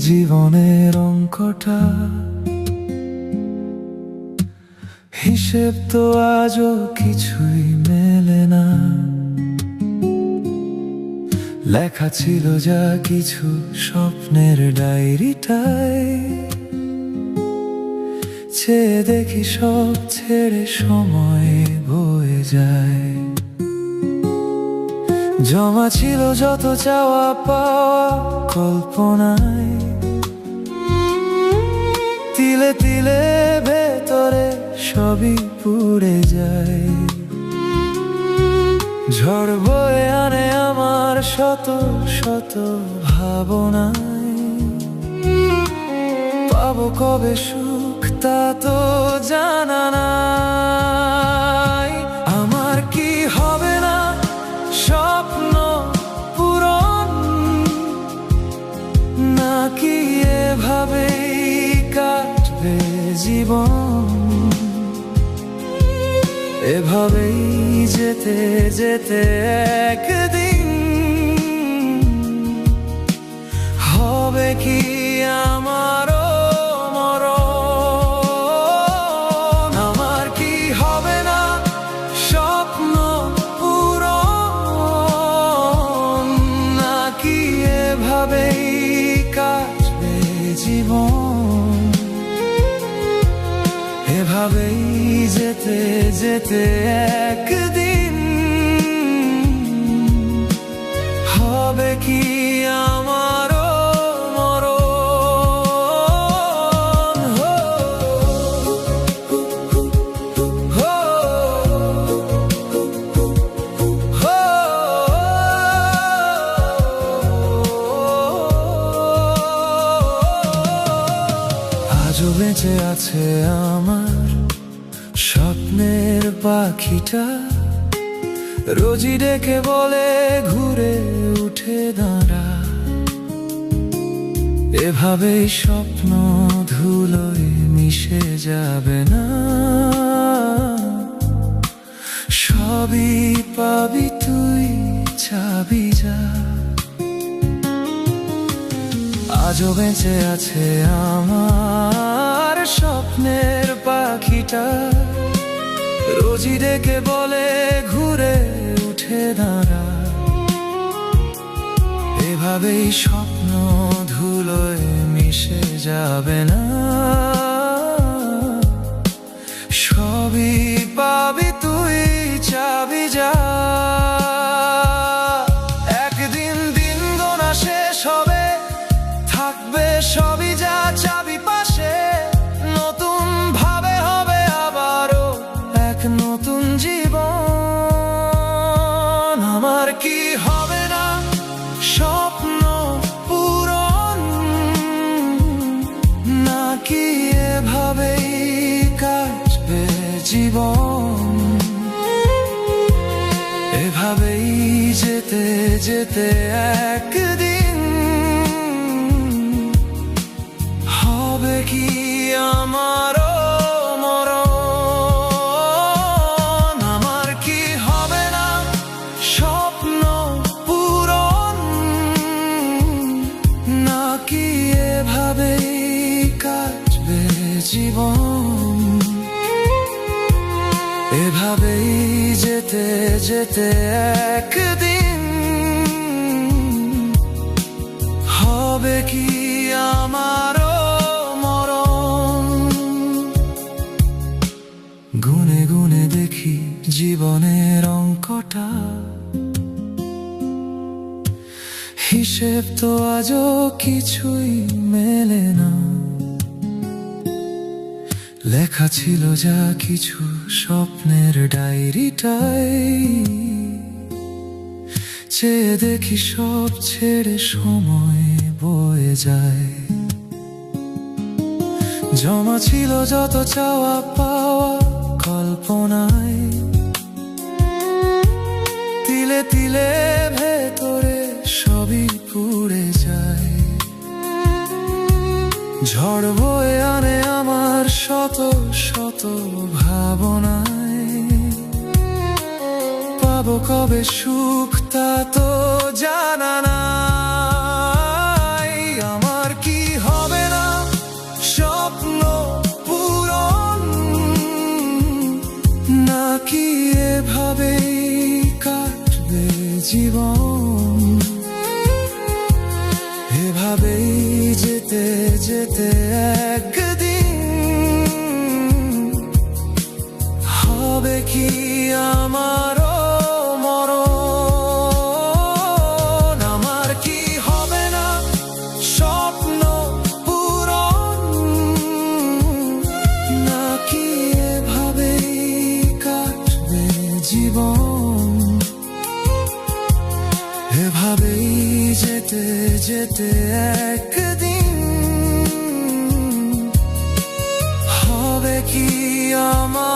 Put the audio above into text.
জীবনের অঙ্কটা, হিসেব তো আজও কিছুই মেলে না। লেখা ছিল যা কিছু স্বপ্নের ডায়েরিটায়, চেয়ে দেখি সব ছেড়ে সময় বয়ে যায়। জমা ছিল যত চাওয়া পাওয়া কল্পনায়, তিলে তিলে ভেতরে সবই পুড়ে যায়। ঝড় বয়ে আনে আমার শত শত ভাবনায়, পাবো কবে সুখ তা তো জানা নাই। আমার কি হবে না স্বপ্ন পূরণ, নাকি এভাবেই কাটবে জীবন? এভাবেই যেতে যেতে একদিন হবে কি আমারও মরণ। আমার কি হবে না স্বপ্ন পূরণ, নাকি এভাবেই কাটবে জীবন? এভাবেই যেতে যেতে একদিন হবে কি আমারও মরণ। আজও বেঁচে আছে আমার স্বপ্নের পাখিটা, রোজই ডেকে বলে ঘুরে উঠে দাঁড়া। এভাবেই স্বপ্ন ধুলোয় মিশে যাবে না, সবই পাবি তুই চাবি যা। আজও বেঁচে আছে আমার স্বপ্নের পাখিটা, রোজই ডেকে বলে ঘুরে উঠে দাঁড়া। এভাবেই স্বপ্ন ধুলোয় মিশে যাবে না, সবই পাবি তুই চাবি যা। একদিন দিন গোনা শেষ হবে, থাকবে সবই যা চাবি পাশে। নতুন ভাবে হবে আবারও এক নতুন জীবন। আমার কি হবে না স্বপ্ন পূরণ, নাকি এভাবেই কাটবে জীবন? এভাবেই যেতে যেতে একদিন হবে কি আমারও মরণ। আমার কি হবে না স্বপ্ন পূরণ, নাকি এভাবেই কাটবে জীবন? এভাবেই যেতে যেতে একদিন হবে কি আমারও মরণ। গুনে গুনে দেখি জীবনের অঙ্কটা, হিসেব তো আজও কিছুই মেলে না। লেখা ছিল যা কিছু স্বপ্নের ডায়েরিটায়, চেয়ে দেখি সব ছেড়ে সময় বয়ে যায়। জমা ছিল যত চাওয়া পাওয়া কল্পনায়, তিলে তিলে ভেতরে সবই পুড়ে যায়। ঝড় বয়ে আনে আমার শত শত ভাবনায়, পাবো কবে সুখ তা তো জানা নাই। আমার কি এভাবেই যেতে যেতে একদিন হবে কি আমারও মরণ। আমার কি হবে না স্বপ্ন পূরণ, নাকি এভাবেই কাটবে জীবন? এভাবেই যেতে যেতে একদিন হবে কি আমার